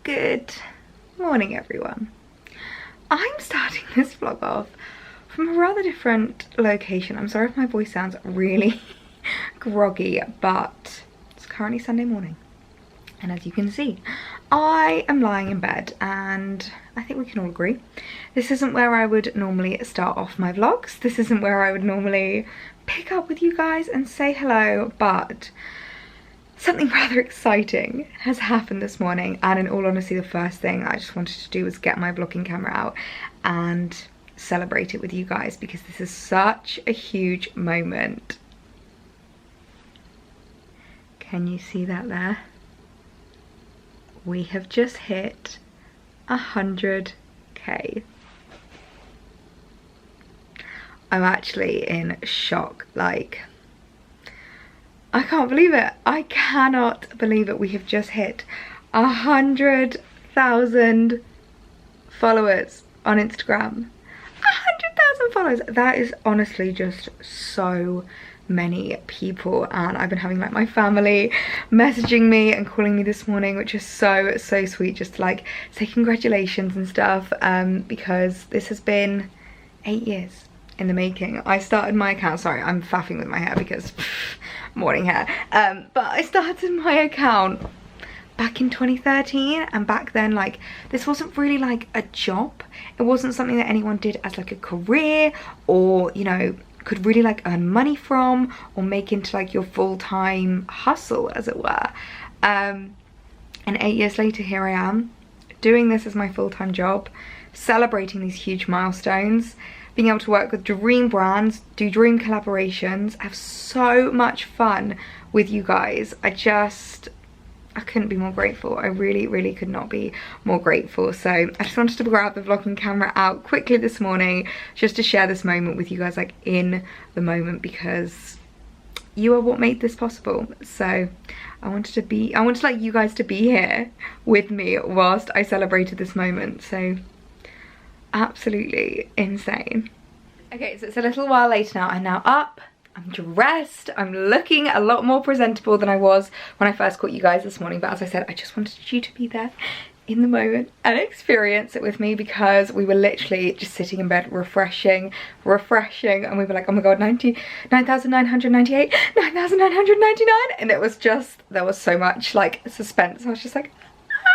Good morning, everyone. I'm starting this vlog off from a rather different location. I'm sorry if my voice sounds really groggy, but it's currently Sunday morning. And as you can see, I am lying in bed, and I think we can all agree, this isn't where I would normally start off my vlogs. This isn't where I would normally pick up with you guys and say hello, but something rather exciting has happened this morning, and in all honesty, the first thing I just wanted to do was get my vlogging camera out and celebrate it with you guys, because this is such a huge moment. Can you see that there? We have just hit 100k. I'm actually in shock, like, I can't believe it. I cannot believe it. We have just hit 100,000 followers on Instagram. 100,000 followers. That is honestly just so many people, and I've been having like my family messaging me and calling me this morning, which is so sweet, just to like say congratulations and stuff, because this has been 8 years in the making. I started my account, sorry, I'm faffing with my hair because morning hair, but I started my account back in 2013, and back then, like, this wasn't really like a job. It wasn't something that anyone did as like a career, or, you know, could really like earn money from or make into like your full-time hustle, as it were. And 8 years later, here I am doing this as my full-time job, celebrating these huge milestones, being able to work with dream brands, do dream collaborations, have so much fun with you guys. I couldn't be more grateful. I really could not be more grateful. So I just wanted to grab the vlogging camera out quickly this morning just to share this moment with you guys, like in the moment, because you are what made this possible. So I wanted like you guys to be here with me whilst I celebrated this moment. So absolutely insane. Okay, so it's a little while later now. I'm now up, I'm dressed, I'm looking a lot more presentable than I was when I first caught you guys this morning, but as I said, I just wanted you to be there in the moment and experience it with me, because we were literally just sitting in bed refreshing, and we were like, oh my god, 9,998, 9,999, and it was just, there was so much like suspense. I was just like, ah!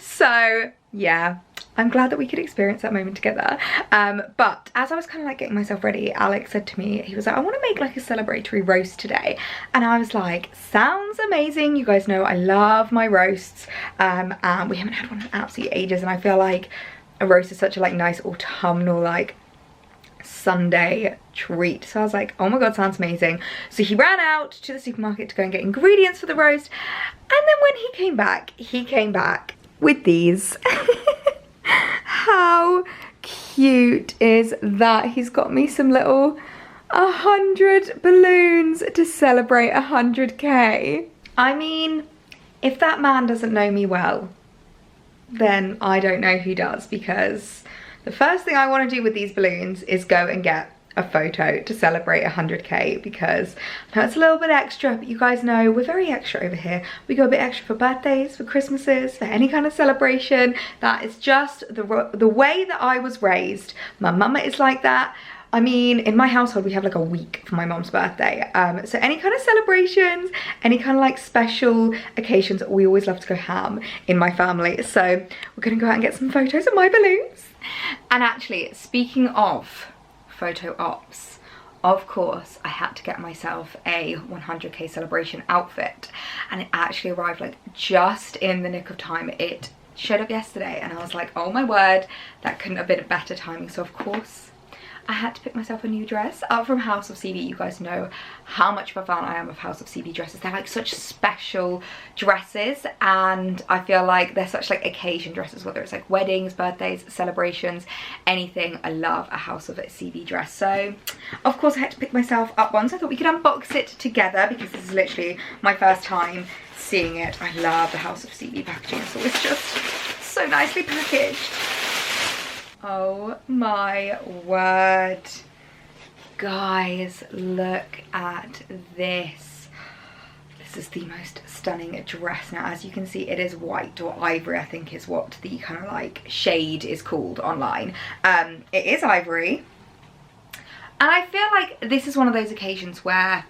So yeah, I'm glad that we could experience that moment together. But as I was kind of like getting myself ready, Alex said to me, he was like, I want to make like a celebratory roast today. And I was like, sounds amazing. You guys know I love my roasts. And we haven't had one in absolutely ages. And I feel like a roast is such a like nice autumnal like Sunday treat. So I was like, oh my god, sounds amazing. So he ran out to the supermarket to go and get ingredients for the roast. And then when he came back with these. How cute is that? He's got me some little 100 balloons to celebrate 100k. I mean, if that man doesn't know me well, then I don't know who does, because the first thing I want to do with these balloons is go and get a photo to celebrate 100k, because I know it's a little bit extra, but you guys know we're very extra over here. We go a bit extra for birthdays, for Christmases, for any kind of celebration. That is just the way that I was raised. My mama is like that. I mean, in my household, we have like a week for my mom's birthday. So any kind of celebrations, any kind of like special occasions, we always love to go ham in my family. So we're gonna go out and get some photos of my balloons. And actually, speaking of photo ops, of course I had to get myself a 100k celebration outfit, and it actually arrived like just in the nick of time. It showed up yesterday, and I was like, oh my word, that couldn't have been a better timing. So of course I had to pick myself a new dress up from House of CB. You guys know how much of a fan I am of House of CB dresses. They're like such special dresses, and I feel like they're such like occasion dresses, whether it's like weddings, birthdays, celebrations, anything. I love a House of CB dress. So of course I had to pick myself up one, so I thought we could unbox it together, because this is literally my first time seeing it. I love the House of CB packaging. It's always just so nicely packaged. Oh my word. Guys, look at this. This This is the most stunning dress. Now, as you can see, it is white, or ivory, I think is what the kind of like shade is called online. It is ivory. And I feel like this is one of those occasions where,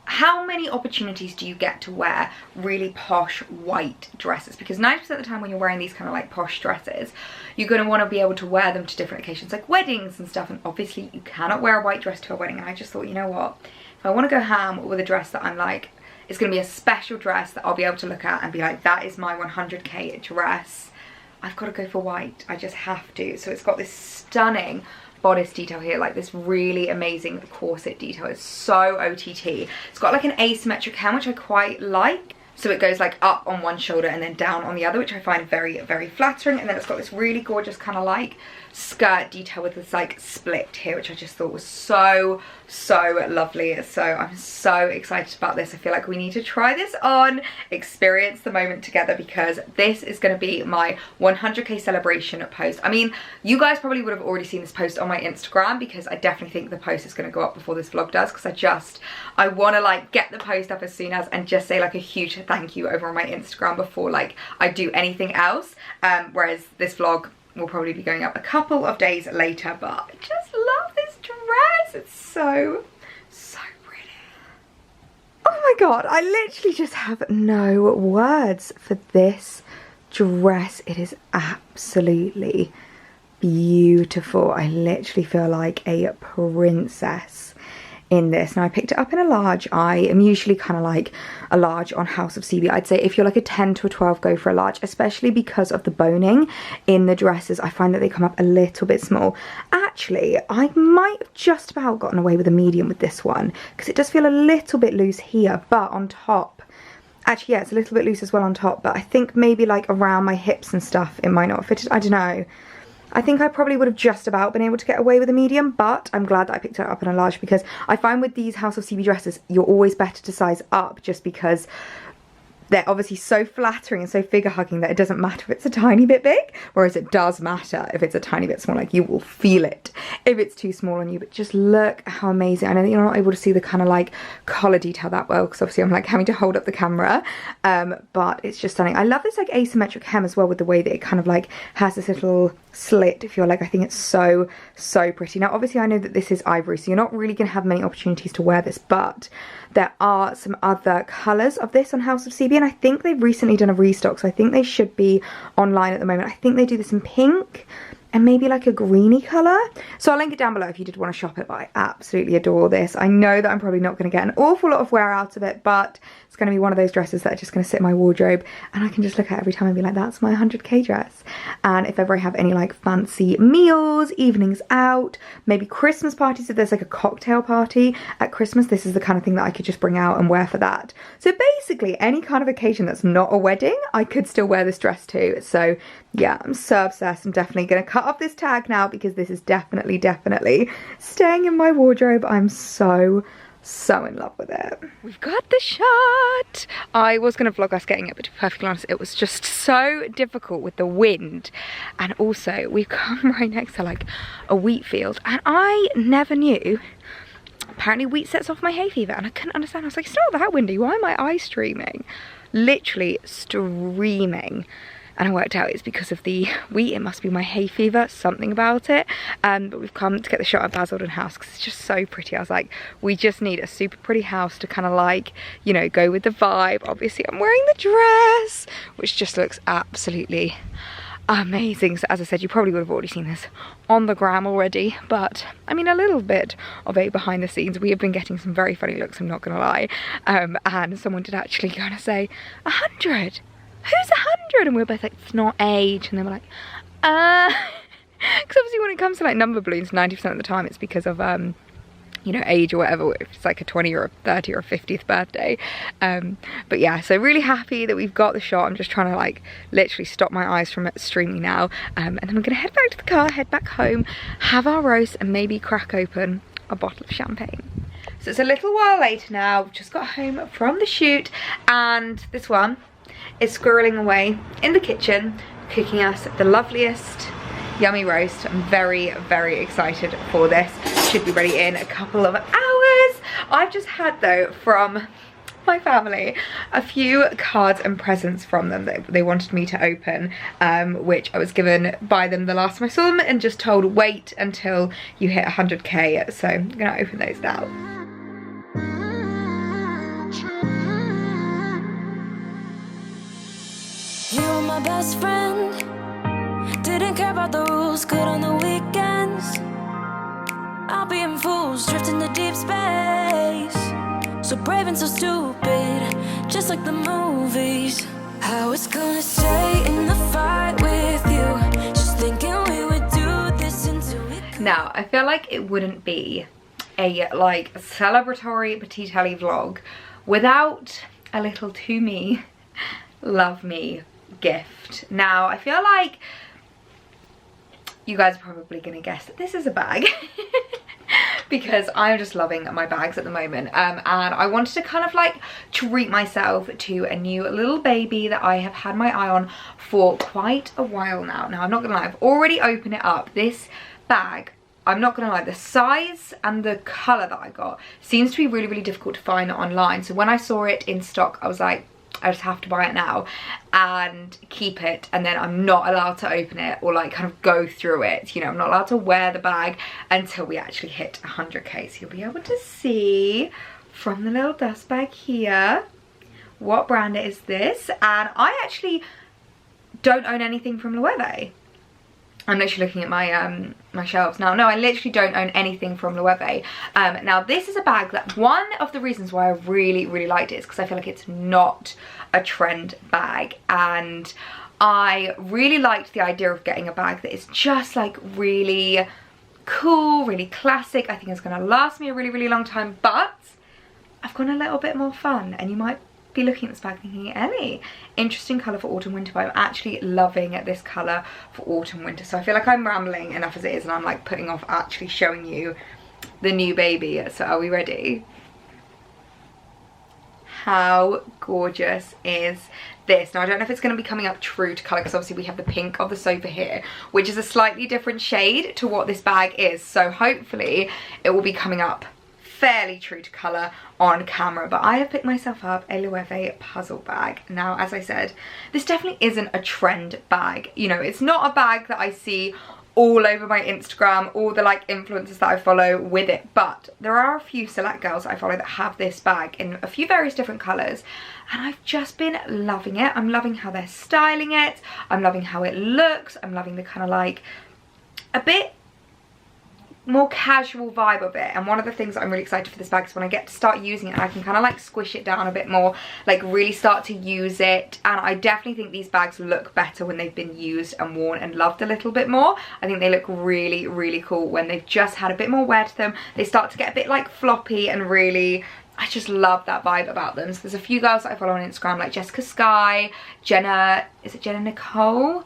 how many opportunities do you get to wear really posh white dresses? Because 90% of the time when you're wearing these kind of like posh dresses, you're going to want to be able to wear them to different occasions, like weddings and stuff. And obviously you cannot wear a white dress to a wedding. And I just thought, you know what? If I want to go ham with a dress that I'm like, it's going to be a special dress that I'll be able to look at and be like, that is my 100k dress, I've got to go for white. I just have to. So it's got this stunning bodice detail here, like this really amazing corset detail. It's so OTT. It's got like an asymmetric hem, which I quite like. So it goes like up on one shoulder and then down on the other, which I find very, very flattering. And then it's got this really gorgeous kind of like skirt detail with this like split here, which I just thought was so, so lovely. So I'm so excited about this. I feel like we need to try this on, experience the moment together, because this is going to be my 100k celebration post. I mean, you guys probably would have already seen this post on my Instagram, because I definitely think the post is going to go up before this vlog does, because I want to like get the post up as soon as, and just say like a huge thank you over on my Instagram before like I do anything else. Whereas this vlog will probably be going up a couple of days later, but I just love this dress. It's so, so pretty. Oh my god, I literally just have no words for this dress. It is absolutely beautiful. I literally feel like a princess in this. Now, I picked it up in a large. I am usually kind of like a large on House of CB. I'd say if you're like a 10 to a 12, go for a large, especially because of the boning in the dresses. I find that they come up a little bit small. Actually, I might have just about gotten away with a medium with this one, because it does feel a little bit loose here, but on top, actually, yeah, it's a little bit loose as well on top, but I think maybe like around my hips and stuff, it might not have fitted. I don't know. I think I probably would have just about been able to get away with a medium, but I'm glad that I picked it up in a large, because I find with these House of CB dresses, you're always better to size up, just because they're obviously so flattering and so figure hugging that it doesn't matter if it's a tiny bit big, whereas it does matter if it's a tiny bit small. Like, you will feel it if it's too small on you. But just look how amazing. I know that you're not able to see the kind of like collar detail that well, because obviously I'm like having to hold up the camera, but it's just stunning. I love this like asymmetric hem as well, with the way that it kind of like has this little slit, if you're like, I think it's so, so pretty. Now obviously I know that this is ivory, so you're not really going to have many opportunities to wear this, but there are some other colours of this on House of CB, and I think they've recently done a restock, so I think they should be online at the moment. I think they do this in pink and maybe like a greeny colour. So I'll link it down below if you did want to shop it, but I absolutely adore this. I know that I'm probably not going to get an awful lot of wear out of it, but it's going to be one of those dresses that are just going to sit in my wardrobe and I can just look at every time and be like, that's my 100k dress. And if ever I have any like fancy meals, evenings out, maybe Christmas parties, if there's like a cocktail party at Christmas, this is the kind of thing that I could just bring out and wear for that. So basically any kind of occasion that's not a wedding, I could still wear this dress too. So yeah, I'm so obsessed. I'm definitely going to cut off this tag now, because this is definitely staying in my wardrobe. I'm so in love with it. We've got the shot. I was going to vlog us getting it, but to be perfectly honest, it was just so difficult with the wind, and also we've come right next to like a wheat field, and I never knew apparently wheat sets off my hay fever, and I couldn't understand. I was like, it's not that windy, why am my eyes streaming? Literally streaming. And I worked out it's because of the wheat. It must be my hay fever, something about it. But we've come to get the shot at Basildon House because it's just so pretty. I was like, we just need a super pretty house to kind of like, you know, go with the vibe. Obviously I'm wearing the dress, which just looks absolutely amazing. So as I said, you probably would have already seen this on the gram already, but I mean, a little bit of a behind the scenes. We have been getting some very funny looks, I'm not gonna lie. And someone did actually kind of say, 100? Who's 100? And we were both like, it's not age. And they were like, because obviously when it comes to like number balloons, 90% of the time it's because of you know, age or whatever, if it's like a 20 or a 30 or a 50th birthday. But yeah, so really happy that we've got the shot. I'm just trying to like literally stop my eyes from streaming now, and then we're gonna head back to the car, head back home, have our roast, and maybe crack open a bottle of champagne. So it's a little while later now. We've just got home from the shoot, and this one is squirreling away in the kitchen, cooking us the loveliest yummy roast. I'm very excited for this. Should be ready in a couple of hours. I've just had though from my family a few cards and presents from them that they wanted me to open, which I was given by them the last time I saw them and just told wait until you hit 100k. So I'm gonna open those now. You were my best friend, didn't care about the rules, good on the weekends. I'll be in fools, drifting to deep space. So brave and so stupid, just like the movies. I was gonna stay in the fight with you, just thinking we would do this until we could. Now, I feel like it wouldn't be a like celebratory PetiteElliee vlog without a little to me, love me gift. Now, I feel like you guys are probably gonna guess that this is a bag because I'm just loving my bags at the moment, and I wanted to kind of like treat myself to a new little baby that I have had my eye on for quite a while now. Now, I'm not gonna lie, I've already opened it up. This bag, I'm not gonna lie, the size and the color that I got seems to be really, really difficult to find online. So when I saw it in stock, I was like, I just have to buy it now and keep it, and then I'm not allowed to open it or like kind of go through it. You know, I'm not allowed to wear the bag until we actually hit 100k. So you'll be able to see from the little dust bag here what brand it is this. And I actually don't own anything from Loewe. I'm literally looking at my my shelves now. No, I literally don't own anything from Loewe. Now, this is a bag that one of the reasons why I really, really liked it is because I feel like it's not a trend bag. And I really liked the idea of getting a bag that is just like really cool, really classic. I think it's going to last me a really, really long time. But I've gone a little bit more fun, and you might be looking at this bag thinking, Ellie, interesting colour for autumn winter, but I'm actually loving this colour for autumn winter. So I feel like I'm rambling enough as it is, and I'm like putting off actually showing you the new baby. So are we ready? How gorgeous is this? Now, I don't know if it's going to be coming up true to colour because obviously we have the pink of the sofa here, which is a slightly different shade to what this bag is. So hopefully it will be coming up fairly true to colour on camera. But I have picked myself up a Loewe puzzle bag. Now, as I said, this definitely isn't a trend bag. You know, it's not a bag that I see all over my Instagram, all the like influencers that I follow with it, but there are a few select girls that I follow that have this bag in a few various different colours, and I've just been loving it. I'm loving how they're styling it, I'm loving how it looks, I'm loving the kind of like a bit more casual vibe of it. And one of the things that I'm really excited for this bag is when I get to start using it and I can kind of like squish it down a bit more, like really start to use it. And I definitely think these bags look better when they've been used and worn and loved a little bit more. I think they look really, really cool when they've just had a bit more wear to them. They start to get a bit like floppy, and really, I just love that vibe about them. So there's a few girls that I follow on Instagram like Jessica Sky, Jenna, is it Jenna Nicole?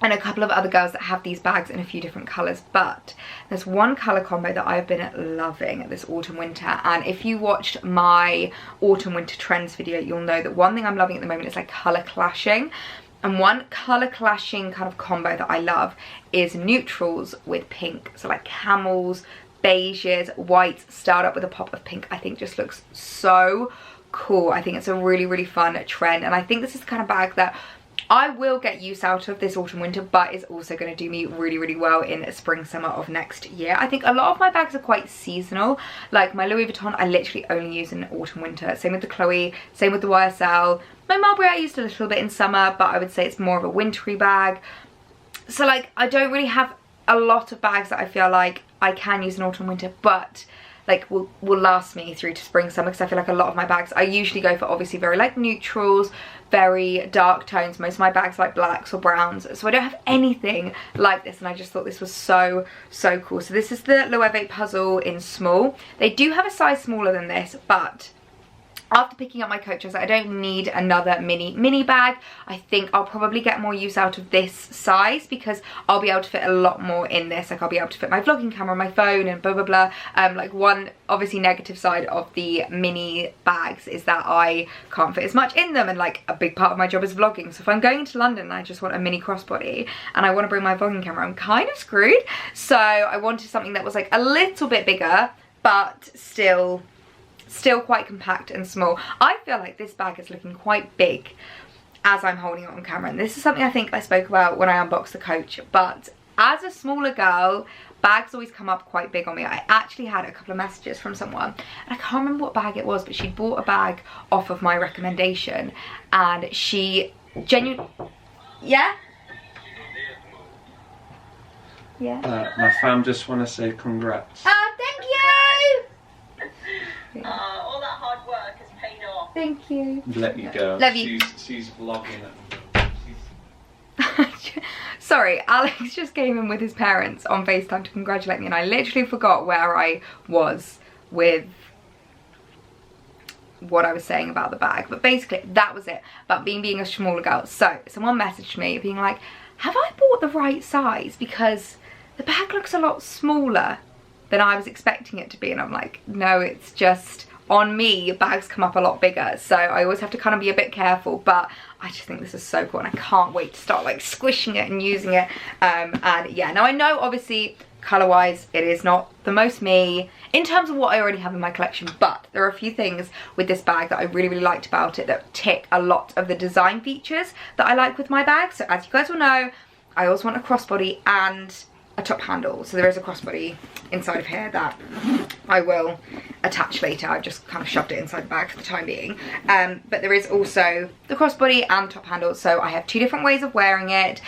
And a couple of other girls that have these bags in a few different colours. But there's one colour combo that I've been loving this autumn winter, and if you watched my autumn winter trends video, you'll know that one thing I'm loving at the moment is like colour clashing. And one colour clashing kind of combo that I love is neutrals with pink. So like camels, beiges, whites starred up with a pop of pink. I think just looks so cool. I think it's a really, really fun trend, and I think this is the kind of bag that I will get use out of this autumn winter, but it's also going to do me really, really well in spring summer of next year. I think a lot of my bags are quite seasonal. Like my Louis Vuitton I literally only use in autumn winter. Same with the Chloe, same with the YSL. My Mulberry I used a little bit in summer, but I would say it's more of a wintry bag. So like I don't really have a lot of bags that I feel like I can use in autumn winter, but like will last me through to spring summer, because I feel like a lot of my bags I usually go for obviously very like neutrals, very dark tones. Most of my bags are like blacks or browns, so I don't have anything like this, and I just thought this was so cool. So this is the Loewe puzzle in small. They do have a size smaller than this, but after picking up my coach, I was like, I don't need another mini bag. I think I'll probably get more use out of this size because I'll be able to fit a lot more in this. Like I'll be able to fit my vlogging camera, my phone, and blah blah blah. Like one obviously negative side of the mini bags is that I can't fit as much in them, and like a big part of my job is vlogging. So if I'm going to London and I just want a mini crossbody and I want to bring my vlogging camera, I'm kind of screwed. So I wanted something that was like a little bit bigger but still still quite compact and small. I feel like this bag is looking quite big as I'm holding it on camera, and this is something I think I spoke about when I unboxed the Coach, but as a smaller girl, bags always come up quite big on me. I actually had a couple of messages from someone, and I can't remember what bag it was, but she bought a bag off of my recommendation, and she genuinely... Yeah? Yeah? My fam just want to say congrats. Oh, thank you! All that hard work has paid off. Thank you. Let you go. Love you. She's vlogging it. Sorry, Alex just came in with his parents on FaceTime to congratulate me, and I literally forgot where I was with what I was saying about the bag. But basically, that was it, about being a smaller girl. So, someone messaged me being like, have I bought the right size? Because the bag looks a lot smaller than I was expecting it to be. And I'm like, no, it's just... on me, bags come up a lot bigger, so I always have to kind of be a bit careful, but I just think this is so cool, and I can't wait to start like squishing it and using it. And yeah, now I know obviously colour-wise it is not the most me in terms of what I already have in my collection, but there are a few things with this bag that I really liked about it that tick a lot of the design features that I like with my bag. So as you guys will know, I always want a crossbody and a top handle, so there is a crossbody inside of here that I will attach later. I've just kind of shoved it inside the bag for the time being, but there is also the crossbody and top handle, so I have two different ways of wearing it.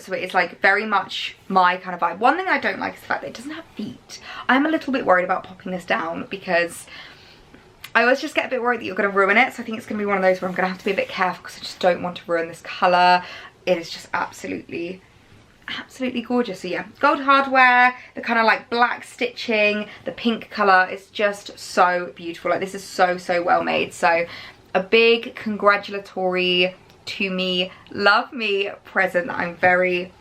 So it is like very much my kind of vibe. One thing I don't like is the fact that it doesn't have feet. I'm a little bit worried about popping this down because I always just get a bit worried that you're going to ruin it, so I think it's going to be one of those where I'm going to have to be a bit careful because I just don't want to ruin this colour. It is just absolutely gorgeous. So yeah, gold hardware, the kind of like black stitching, the pink colour is just so beautiful. Like, this is so well made. So a big congratulatory to me, love me present that I'm very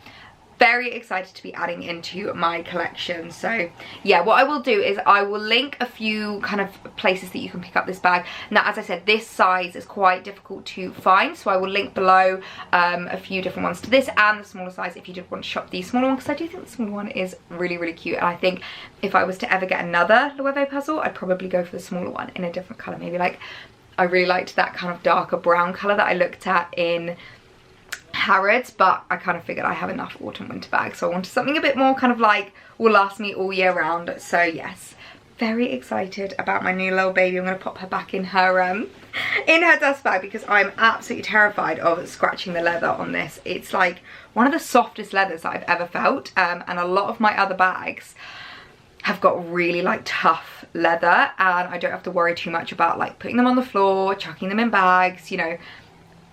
excited to be adding into my collection. So yeah, what I will do is I will link a few kind of places that you can pick up this bag. Now, as I said, this size is quite difficult to find, so I will link below a few different ones to this and the smaller size if you did want to shop the smaller one, because I do think the smaller one is really cute. And I think if I was to ever get another Loewe puzzle, I'd probably go for the smaller one in a different colour. Maybe like, I really liked that kind of darker brown colour that I looked at in Harrods, but I kind of figured I have enough autumn winter bags, so I wanted something a bit more kind of like will last me all year round. So yes, very excited about my new little baby. I'm going to pop her back in her dust bag because I'm absolutely terrified of scratching the leather on this. It's like one of the softest leathers that I've ever felt, and a lot of my other bags have got really like tough leather, and I don't have to worry too much about like putting them on the floor, chucking them in bags, you know.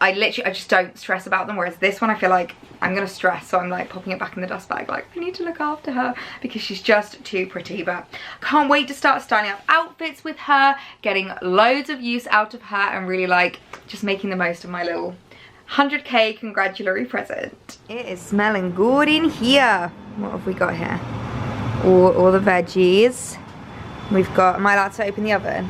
I just don't stress about them, whereas this one I feel like I'm gonna stress, so I'm like popping it back in the dust bag, like I need to look after her because she's just too pretty. But can't wait to start styling up outfits with her, getting loads of use out of her, and really like just making the most of my little 100k congratulatory present. It is smelling good in here. What have we got here? All the veggies. We've got, am I allowed to open the oven?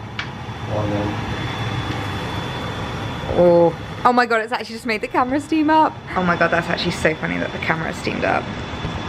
Oh my god, it's actually just made the camera steam up. Oh my god, that's actually so funny that the camera steamed up.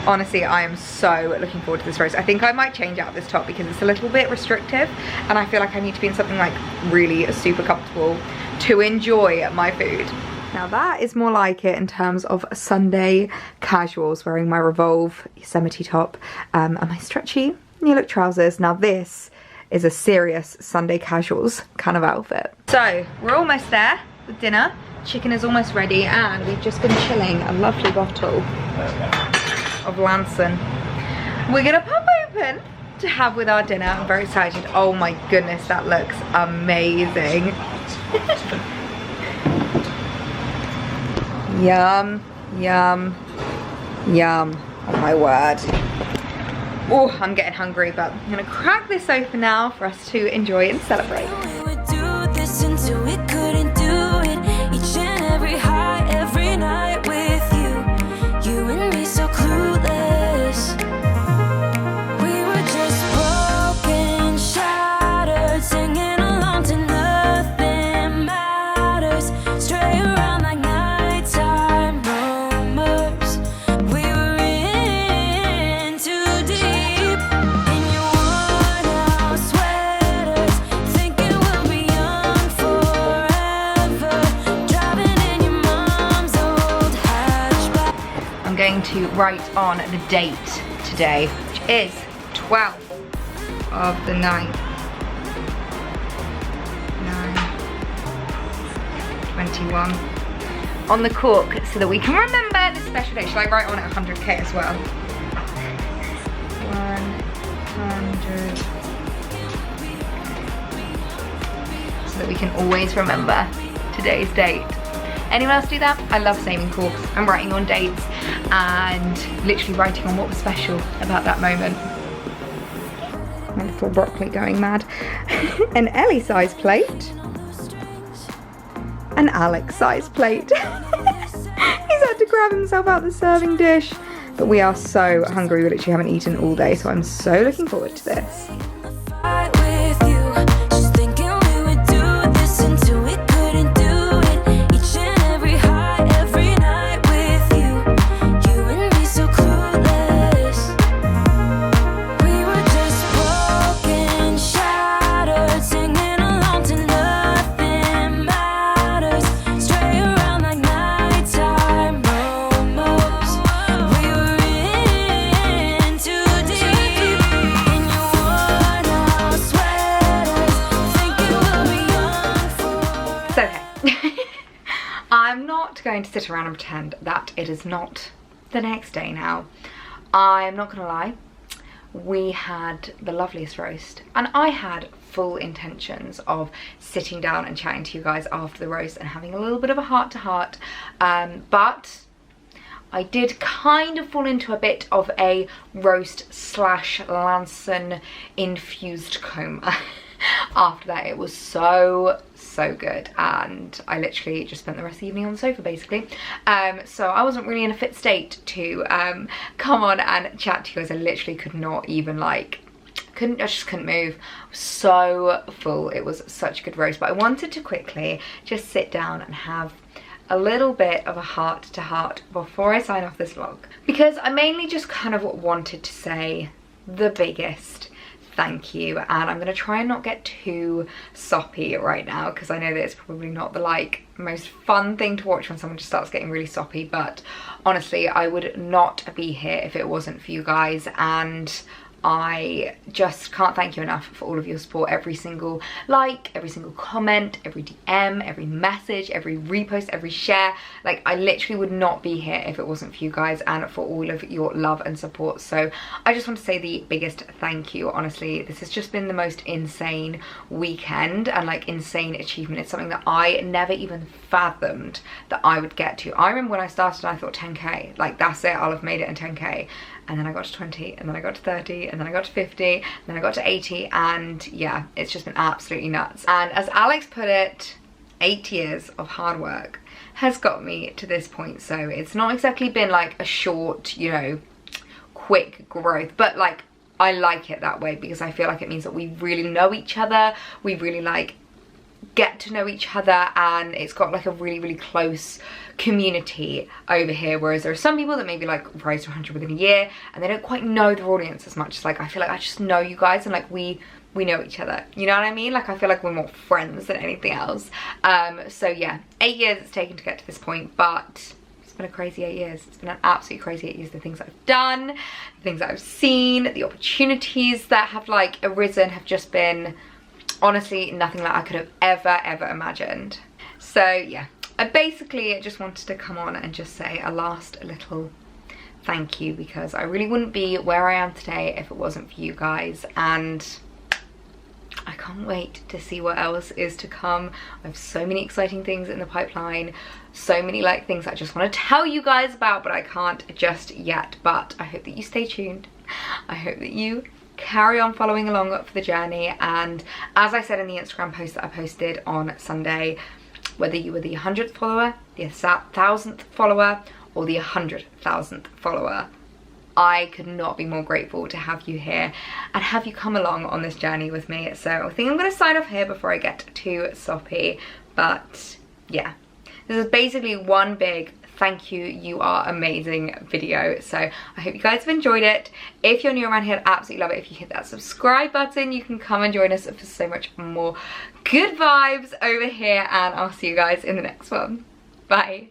Honestly, I am so looking forward to this roast. I think I might change out this top because it's a little bit restrictive, and I feel like I need to be in something like really super comfortable to enjoy my food. Now that is more like it in terms of Sunday casuals, wearing my Revolve Yosemite top and my stretchy new look trousers. Now this is a serious Sunday casuals kind of outfit. So we're almost there with dinner. Chicken is almost ready, and we've just been chilling a lovely bottle of Lanson. We're gonna pop open to have with our dinner. I'm very excited. Oh my goodness, that looks amazing. Yum, yum, yum. Oh my word. Oh, I'm getting hungry, but I'm gonna crack this open now for us to enjoy and celebrate. We would do this until we couldn't do it. Each and every high, every night with you. You and me so clueless. We were just broken, shattered, singing along to nothing matters. Stray around like nighttime rumors. We were in too deep in your worn out sweaters, thinking I'm going to write on the date today, which is 12th of the 9th. 9/21 on the cork so that we can remember this special day. Shall I write on it 100k as well? 100, so that we can always remember today's date. Anyone else do that? I love saving corks and writing on dates and literally writing on what was special about that moment. My little broccoli going mad. An Ellie size plate. An Alex size plate. He's had to grab himself out the serving dish. But we are so hungry, we literally haven't eaten all day, so I'm so looking forward to this. I'm not going to sit around and pretend that it is not the next day now. I'm not gonna lie, we had the loveliest roast and I had full intentions of sitting down and chatting to you guys after the roast and having a little bit of a heart-to-heart, but I did kind of fall into a bit of a roast / Lanson infused coma. After that, it was so good, and I literally just spent the rest of the evening on the sofa basically. So I wasn't really in a fit state to come on and chat to you guys. I literally could not even I just couldn't move. I was so full. It was such a good roast, but I wanted to quickly just sit down and have a little bit of a heart-to-heart before I sign off this vlog, because I mainly just kind of wanted to say the biggest thank you, and I'm gonna try and not get too soppy right now because I know that it's probably not the most fun thing to watch when someone just starts getting really soppy, but honestly I would not be here if it wasn't for you guys, and I just can't thank you enough for all of your support. Every single like, every single comment, every DM, every message, every repost, every share. I literally would not be here if it wasn't for you guys and for all of your love and support. So I just want to say the biggest thank you. Honestly, this has just been the most insane weekend and insane achievement. It's something that I never even fathomed that I would get to. I remember when I started, I thought 10k, that's it, I'll have made it in 10k. And then I got to 20, and then I got to 30, and then I got to 50, and then I got to 80, and yeah, it's just been absolutely nuts. And as Alex put it, 8 years of hard work has got me to this point. So it's not exactly been a short, quick growth, but I like it that way because I feel like it means that we really know each other, we really get to know each other, and it's got a really close community over here, whereas there are some people that maybe rise to 100 within a year and they don't quite know their audience as much. I feel like I just know you guys and we know each other, you know what I mean? I feel like we're more friends than anything else. So yeah, 8 years it's taken to get to this point, but it's been a crazy 8 years. It's been an absolutely crazy 8 years. The things I've done, the things that I've seen, the opportunities that have arisen have just been honestly nothing I could have ever imagined. So yeah, I basically just wanted to come on and just say a last little thank you, because I really wouldn't be where I am today if it wasn't for you guys, and I can't wait to see what else is to come. I have so many exciting things in the pipeline, so many things I just want to tell you guys about, but I can't just yet. But I hope that you stay tuned. I hope that you carry on following along for the journey, and as I said in the Instagram post that I posted on Sunday, whether you were the 100th follower, the 1000th follower, or the 100,000th follower, I could not be more grateful to have you here and have you come along on this journey with me. So I think I'm going to sign off here before I get too soppy, but yeah, this is basically one big thank you, you are amazing video. So I hope you guys have enjoyed it. If you're new around here, I'd absolutely love it if you hit that subscribe button. You can come and join us for so much more good vibes over here, and I'll see you guys in the next one. Bye.